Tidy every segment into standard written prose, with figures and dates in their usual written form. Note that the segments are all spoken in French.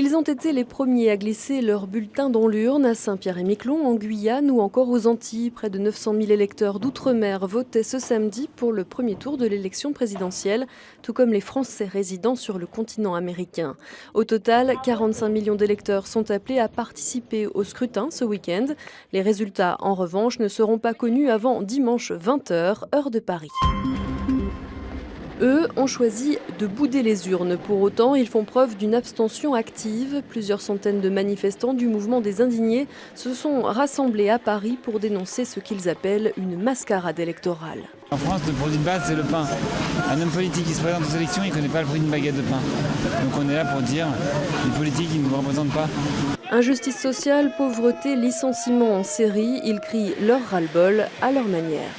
Ils ont été les premiers à glisser leur bulletin dans l'urne à Saint-Pierre-et-Miquelon, en Guyane ou encore aux Antilles. Près de 900 000 électeurs d'outre-mer votaient ce samedi pour le premier tour de l'élection présidentielle, tout comme les Français résidant sur le continent américain. Au total, 45 millions d'électeurs sont appelés à participer au scrutin ce week-end. Les résultats, en revanche, ne seront pas connus avant dimanche 20h, heure de Paris. Eux ont choisi de bouder les urnes. Pour autant, ils font preuve d'une abstention active. Plusieurs centaines de manifestants du mouvement des indignés se sont rassemblés à Paris pour dénoncer ce qu'ils appellent une mascarade électorale. En France, le produit de base, c'est le pain. Un homme politique qui se présente aux élections, il ne connaît pas le prix d'une baguette de pain. Donc on est là pour dire les politiques, ils ne nous représentent pas. Injustice sociale, pauvreté, licenciement en série, ils crient leur ras-le-bol à leur manière.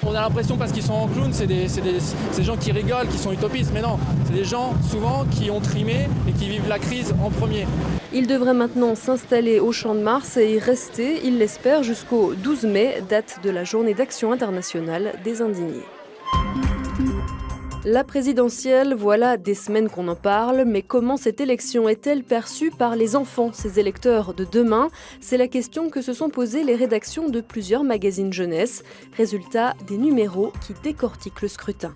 On a l'impression parce qu'ils sont en clown, c'est des gens qui rigolent, qui sont utopistes. Mais non, c'est des gens souvent qui ont trimé et qui vivent la crise en premier. Ils devraient maintenant s'installer au Champ de Mars et y rester, ils l'espèrent, jusqu'au 12 mai, date de la journée d'action internationale des indignés. La présidentielle, voilà des semaines qu'on en parle, mais comment cette élection est-elle perçue par les enfants, ces électeurs de demain? C'est la question que se sont posées les rédactions de plusieurs magazines jeunesse. Résultat, des numéros qui décortiquent le scrutin.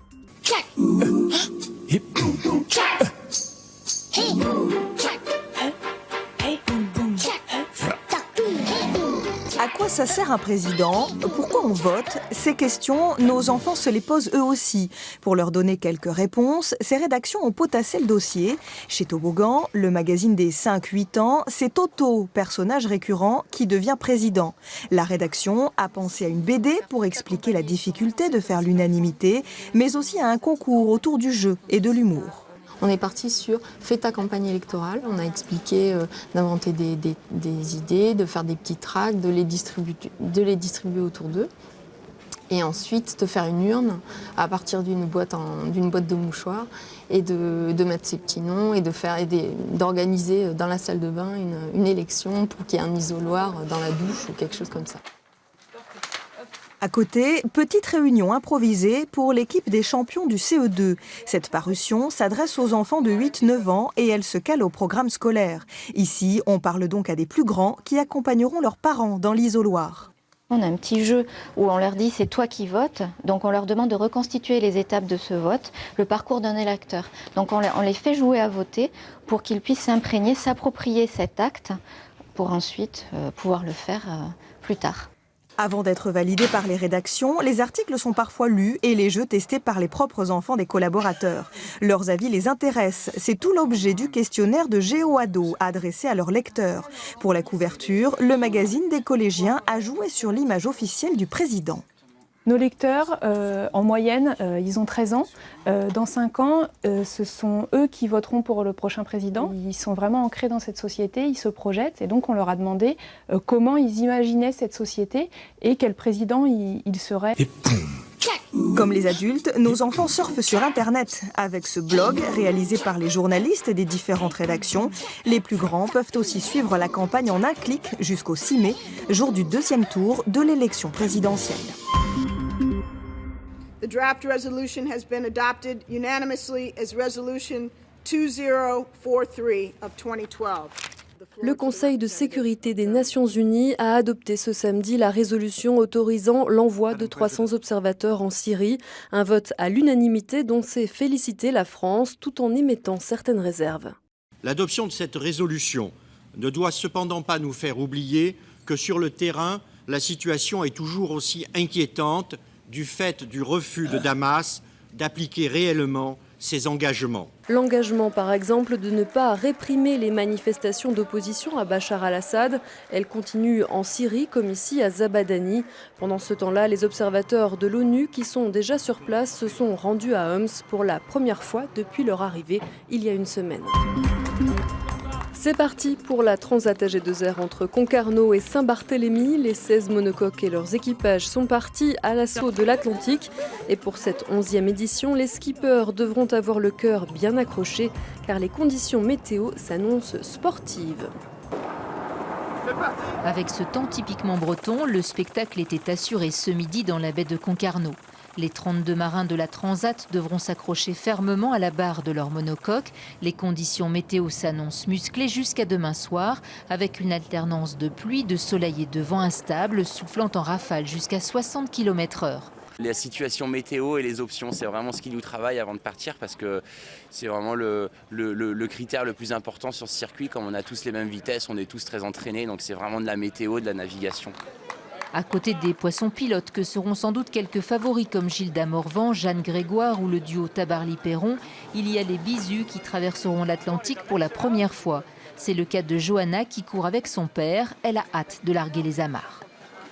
À quoi ça sert un président? Pourquoi on vote? Ces questions, nos enfants se les posent eux aussi. Pour leur donner quelques réponses, ces rédactions ont potassé le dossier. Chez Toboggan, le magazine des 5-8 ans, c'est Toto, personnage récurrent, qui devient président. La rédaction a pensé à une BD pour expliquer la difficulté de faire l'unanimité, mais aussi à un concours autour du jeu et de l'humour. On est parti sur « Fais ta campagne électorale ». On a expliqué d'inventer des idées, de faire des petits tracts, de les distribuer autour d'eux. Et ensuite, de faire une urne à partir d'une boîte de mouchoirs et de mettre ses petits noms et d'organiser dans la salle de bain une élection pour qu'il y ait un isoloir dans la douche ou quelque chose comme ça. À côté, petite réunion improvisée pour l'équipe des champions du CE2. Cette parution s'adresse aux enfants de 8-9 ans et elle se cale au programme scolaire. Ici, on parle donc à des plus grands qui accompagneront leurs parents dans l'isoloir. On a un petit jeu où on leur dit c'est toi qui votes, donc on leur demande de reconstituer les étapes de ce vote, le parcours d'un électeur. Donc on les fait jouer à voter pour qu'ils puissent s'imprégner, s'approprier cet acte pour ensuite pouvoir le faire plus tard. Avant d'être validés par les rédactions, les articles sont parfois lus et les jeux testés par les propres enfants des collaborateurs. Leurs avis les intéressent. C'est tout l'objet du questionnaire de GéoAdo adressé à leurs lecteurs. Pour la couverture, le magazine des collégiens a joué sur l'image officielle du président. Nos lecteurs, en moyenne, ils ont 13 ans. Dans 5 ans, ce sont eux qui voteront pour le prochain président. Ils sont vraiment ancrés dans cette société, ils se projettent. Et donc, on leur a demandé comment ils imaginaient cette société et quel président il serait. Comme les adultes, nos enfants surfent sur Internet. Avec ce blog, réalisé par les journalistes des différentes rédactions, les plus grands peuvent aussi suivre la campagne en un clic jusqu'au 6 mai, jour du deuxième tour de l'élection présidentielle. The draft resolution has been adopted unanimously as Resolution 2043 of 2012. Le Conseil de sécurité des Nations Unies a adopté ce samedi la résolution autorisant l'envoi de 300 observateurs en Syrie, un vote à l'unanimité dont s'est félicitée la France tout en émettant certaines réserves. L'adoption de cette résolution ne doit cependant pas nous faire oublier que sur le terrain, la situation est toujours aussi inquiétante du fait du refus de Damas d'appliquer réellement ses engagements. L'engagement, par exemple, de ne pas réprimer les manifestations d'opposition à Bachar al-Assad. Elles continuent en Syrie, comme ici à Zabadani. Pendant ce temps-là, les observateurs de l'ONU qui sont déjà sur place se sont rendus à Homs pour la première fois depuis leur arrivée il y a une semaine. C'est parti pour la Transat AG2R entre Concarneau et Saint-Barthélemy. Les 16 monocoques et leurs équipages sont partis à l'assaut de l'Atlantique. Et pour cette 11e édition, les skippers devront avoir le cœur bien accroché car les conditions météo s'annoncent sportives. Avec ce temps typiquement breton, le spectacle était assuré ce midi dans la baie de Concarneau. Les 32 marins de la Transat devront s'accrocher fermement à la barre de leur monocoque. Les conditions météo s'annoncent musclées jusqu'à demain soir, avec une alternance de pluie, de soleil et de vent instable, soufflant en rafale jusqu'à 60 km/h. La situation météo et les options, c'est vraiment ce qui nous travaille avant de partir, parce que c'est vraiment le critère le plus important sur ce circuit. Comme on a tous les mêmes vitesses, on est tous très entraînés, donc c'est vraiment de la météo, de la navigation. À côté des poissons pilotes que seront sans doute quelques favoris comme Gilda Morvan, Jeanne Grégoire ou le duo Tabarly-Perron, il y a les Bizus qui traverseront l'Atlantique pour la première fois. C'est le cas de Johanna qui court avec son père. Elle a hâte de larguer les amarres.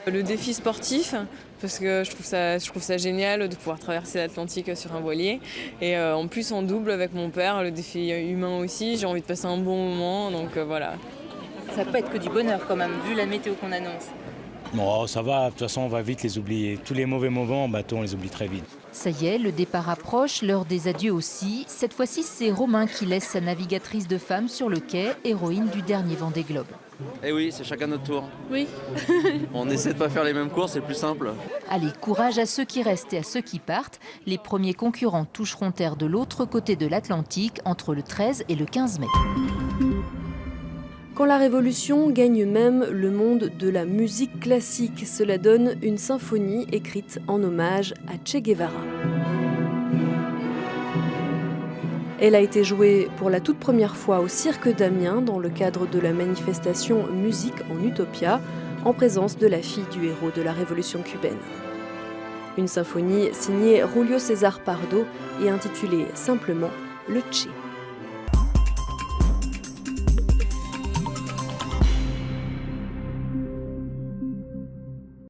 Le défi sportif, parce que je trouve ça génial de pouvoir traverser l'Atlantique sur un voilier. Et en plus en double avec mon père, le défi humain aussi, j'ai envie de passer un bon moment, donc voilà. Ça peut être que du bonheur quand même, vu la météo qu'on annonce. Non, ça va, de toute façon on va vite les oublier. Tous les mauvais moments en bateau, on les oublie très vite. Ça y est, le départ approche, l'heure des adieux aussi. Cette fois-ci, c'est Romain qui laisse sa navigatrice de femme sur le quai, héroïne du dernier Vendée Globe. Eh oui, c'est chacun notre tour. Oui. On essaie de ne pas faire les mêmes courses, c'est plus simple. Allez, courage à ceux qui restent et à ceux qui partent. Les premiers concurrents toucheront terre de l'autre côté de l'Atlantique entre le 13 et le 15 mai. Quand la Révolution gagne même le monde de la musique classique, cela donne une symphonie écrite en hommage à Che Guevara. Elle a été jouée pour la toute première fois au Cirque d'Amiens dans le cadre de la manifestation Musique en Utopia, en présence de la fille du héros de la Révolution cubaine. Une symphonie signée Julio César Pardo et intitulée simplement Le Che.